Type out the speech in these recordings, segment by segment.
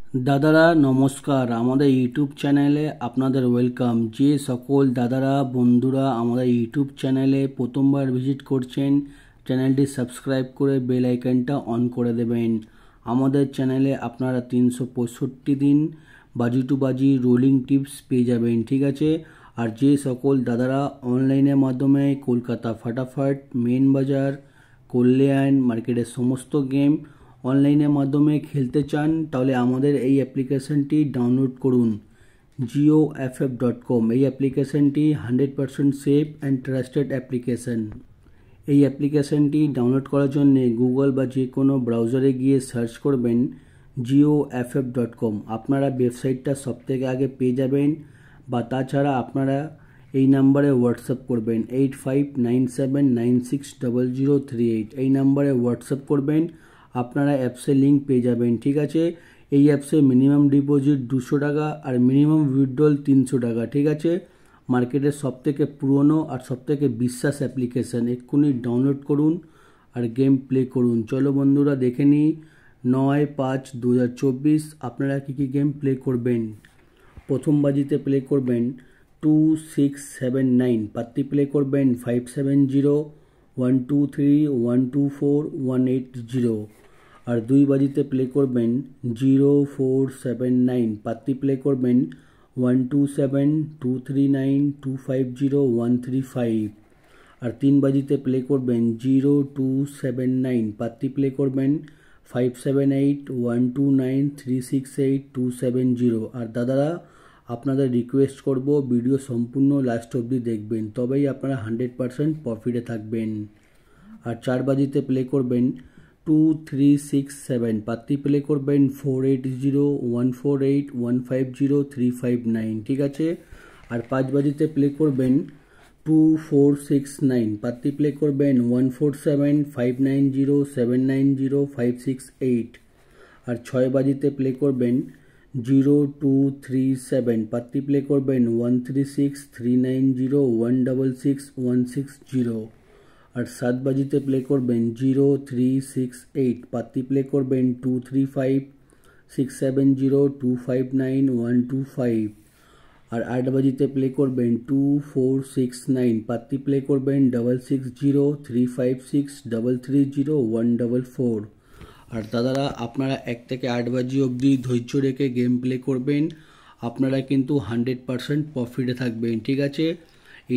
दादारा नमस्कार आमादेर यूट्यूब चैनेले आपनादेर वेलकाम। जे सकल दादारा बंधुरा आमादेर यूट्यूब चैनेले प्रथमबार भिजिट करछेन चैनलटी सबस्क्राइब करे बेल आइकनटा अन करे देबेन। आमादेर चैनेले आपनारा 365 दिन बाजी टू बाजी रोलिंग टिप्स पेये जाबेन, ठीक आछे। और जे सकल दादारा अनलाइनेर माध्यमे कलकाता फाटाफाट, मेन बाजार, कल्याण मार्केटेर समस्त गेम অনলাইনের মাধ্যমে খেলতে চান তাহলে আমাদের এই অ্যাপ্লিকেশনটি ডাউনলোড করুন GeoFF.com। এই অ্যাপ্লিকেশনটি 100% সেফ অ্যান্ড ট্রাস্টেড অ্যাপ্লিকেশন। এই অ্যাপ্লিকেশনটি ডাউনলোড করার জন্য গুগল বা যে কোনো ব্রাউজারে গিয়ে সার্চ করবেন GeoFF.com। আপনারা ওয়েবসাইটটা সবথেকে আগে পেয়ে যাবেন, বা তাছাড়া আপনারা এই নাম্বারে হোয়াটসঅ্যাপ করবেন 8597960038। এই নাম্বারে হোয়াটসঅ্যাপ করবেন, আপনারা অ্যাপসের লিঙ্ক পেয়ে যাবেন, ঠিক আছে। এই অ্যাপসে মিনিমাম ডিপোজিট 200 টাকা আর মিনিমাম উইথড্রল 300 টাকা, ঠিক আছে। মার্কেটের সবথেকে পুরনো আর সবথেকে বিশ্বাস অ্যাপ্লিকেশন। এক্ষুনি ডাউনলোড করুন আর গেম প্লে করুন। চলো বন্ধুরা দেখে নিই 9/5/2024 আপনারা কী কী গেম প্লে করবেন। প্রথম বাজিতে প্লে করবেন 2679, পাত্তি প্লে করবেন 570 123 124 180। আর দুই বাজিতে প্লে করবেন 0479, পাত্তি প্লে করবেন 127 239 250 135। আর তিন বাজিতে প্লে করবেন 0279, পাত্তি প্লে করবেন 578 129 368 270। আর দাদারা আপনাদের রিকোয়েস্ট করব ভিডিও সম্পূর্ণ লাস্ট অবধি দেখবেন, তবেই আপনারা 100% প্রফিটে থাকবেন। আর চার বাজিতে প্লে করবেন 2367, পাত্তি প্লে করবেন 480 148 150 359, ঠিক আছে। আর পাঁচ বাজিতে প্লে করবেন 2469, পাত্তি প্লে করবেন 147 590 790 568। আর ছয় বাজিতে প্লে করবেন 0237, পাত্তি প্লে করবেন 136 390 166 160। আর সাত বাজিতে প্লে করবেন 0368, পাত্তি প্লে করবেন 235 670 259 125। আর আট বাজিতে প্লে করবেন 2469, পাত্তি প্লে করবেন 660 356 330 144। আর দাদারা আপনারা 1 থেকে 8 বাজি অবধি ধৈর্য রেখে গেম প্লে করবেন, আপনারা কিন্তু 100% প্রফিটে থাকবেন, ঠিক আছে।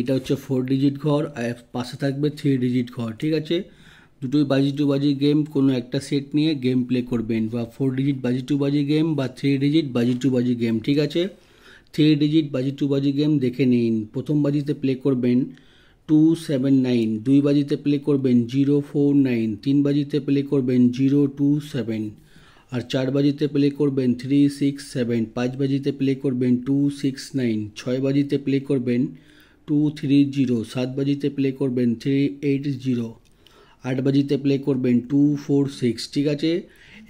এটা হচ্ছে 4 ডিজিট ঘর আর পাশে থাকবে 3 ডিজিট ঘর, ঠিক আছে। দুটোই বাজি টু বাজি গেম, কোনো একটা সেট নিয়ে গেম প্লে করবেন, বা 4 ডিজিট বাজি টু বাজি গেম বা 3 ডিজিট বাজি টু বাজি গেম, ঠিক আছে। 3 ডিজিট বাজি টু বাজি গেম দেখে নিন। প্রথম বাজিতে প্লে করবেন 279, দুই বাজিতে প্লে করবেন 049, তিন বাজিতে প্লে করবেন 027। আর চার বাজিতে প্লে করবেন 367, পাঁচ বাজিতে প্লে করবেন 269, ছয় বাজিতে প্লে করবেন 230, সাত বাজিতে প্লে করবেন 380, আট বাজিতে প্লে করবেন 246, ঠিক আছে।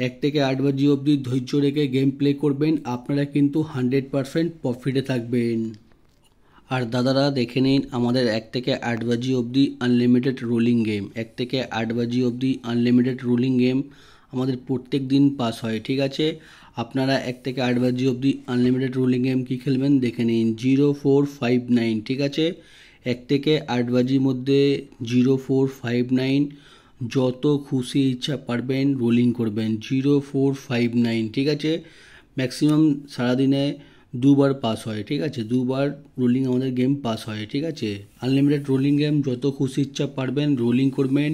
1 থেকে 8 বাজি অবধি ধৈর্য রেখে গেম প্লে করবেন, আপনারা কিন্তু 100% প্রফিটে থাকবেন। আর দাদারা দেখে নিন আমাদের 1 থেকে 8 বাজি অবধি আনলিমিটেড রোলিং গেম। 1 থেকে 8 বাজি অবধি আনলিমিটেড রোলিং গেম আমাদের প্রত্যেক দিন পাস হয়, ঠিক আছে। আপনারা 1 থেকে 8 বাজি অবধি আনলিমিটেড রোলিং গেম কী খেলবেন দেখে নিন 0459, ঠিক আছে। 1 থেকে 8 বাজির মধ্যে 0459 যত খুশি ইচ্ছা পারবেন রোলিং করবেন 0459, ঠিক আছে। ম্যাক্সিমাম সারাদিনে দুবার পাস হয়, ঠিক আছে। দুবার রোলিং আমাদের গেম পাস হয়, ঠিক আছে। আনলিমিটেড রোলিং গেম যত খুশি ইচ্ছা পারবেন রোলিং করবেন,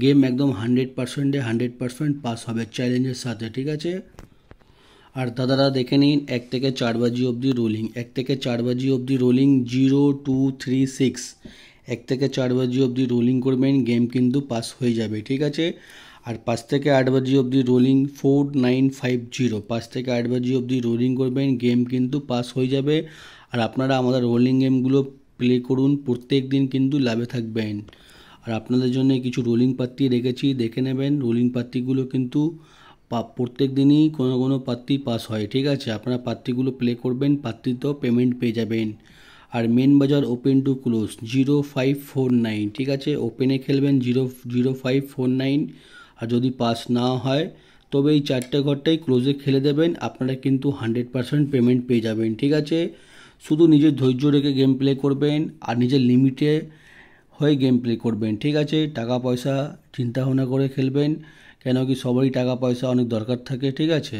গেম একদম 100%-এ 100% পাস হবে চ্যালেঞ্জের সাথে, ঠিক আছে। আর দাদারা দেখে নিন 1 থেকে 4 বাজি অবধি রোলিং। 1 থেকে 4 বাজি অবধি রোলিং 0236, 1 থেকে 4 বাজি অবধি রোলিং করবেন, গেম কিন্তু পাস হয়ে যাবে, ঠিক আছে। আর 5 থেকে 8 বাজি অবধি রোলিং 4950, 5 থেকে 8 বাজি অবধি রোলিং করবেন, গেম কিন্তু পাস হয়ে যাবে। আর আপনারা আমাদের রোলিং গেমগুলো প্লে করুন, প্রত্যেক দিন কিন্তু লাভে থাকবেন। আর আপনাদের জন্য কিছু রোলিং পাত্তি রেখেছি, দেখে নেবেন। রোলিং পাত্তিগুলো কিন্তু প্রত্যেক দিনই কোনো কোনো পাত্তি পাস হয়, ঠিক আছে। আপনারা পাত্তিগুলো প্লে করবেন, পাত্তিতেও পেমেন্ট পেয়ে যাবেন। আর মেন বাজার ওপেন টু ক্লোজ 0549, ঠিক আছে। ওপেনে খেলবেন 0549, আর যদি পাস না হয় তবে এই 4টে ঘরটাই ক্লোজে খেলে দেবেন, আপনারা কিন্তু 100% পেমেন্ট পেয়ে যাবেন। ঠিক আছে, শুধু নিজের ধৈর্য রেখে গেম প্লে করবেন আর নিজের লিমিটে হয়ে গেম প্লে করবেন। ঠিক আছে, টাকা পয়সা চিন্তা ভাবনা করে খেলবেন, কেন কি সবারই টাকা পয়সা অনেক দরকার থাকে। ঠিক আছে,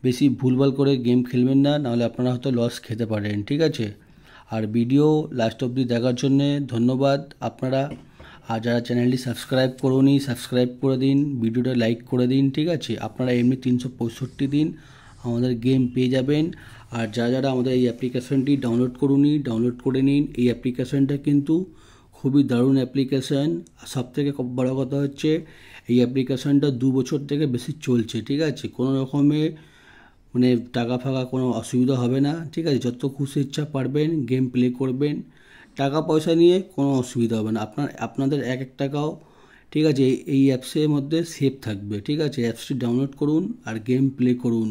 বেশি ভুলভাল করে গেম খেলবেন না, নাহলে আপনারা হয়তো লস খেতে পারেন। ঠিক আছে, আর ভিডিও লাস্ট অবধি দেখার জন্যে ধন্যবাদ আপনারা। আর যারা চ্যানেলটি সাবস্ক্রাইব করোনি সাবস্ক্রাইব করে দিন, ভিডিওটা লাইক করে দিন। ঠিক আছে, আপনারা এমনি 365 দিন আমাদের গেম পেয়ে যাবেন। আর যারা আমাদের এই অ্যাপ্লিকেশনটি ডাউনলোড করুনি ডাউনলোড করে নিন। এই অ্যাপ্লিকেশনটা কিন্তু খুবই দারুণ অ্যাপ্লিকেশান। সবথেকে বড় কথা হচ্ছে এই অ্যাপ্লিকেশানটা 2 বছর থেকে বেশি চলছে। ঠিক আছে, কোনো রকমে মানে টাকা ফাকা কোনো অসুবিধা হবে না। ঠিক আছে, যত খুশি ইচ্ছা পারবেন গেম প্লে করবেন, টাকা পয়সা নিয়ে কোনো অসুবিধা হবে না। আপনাদের এক টাকাও ঠিক আছে এই অ্যাপসের মধ্যে সেভ থাকবে। ঠিক আছে, অ্যাপসটি ডাউনলোড করুন আর গেম প্লে করুন।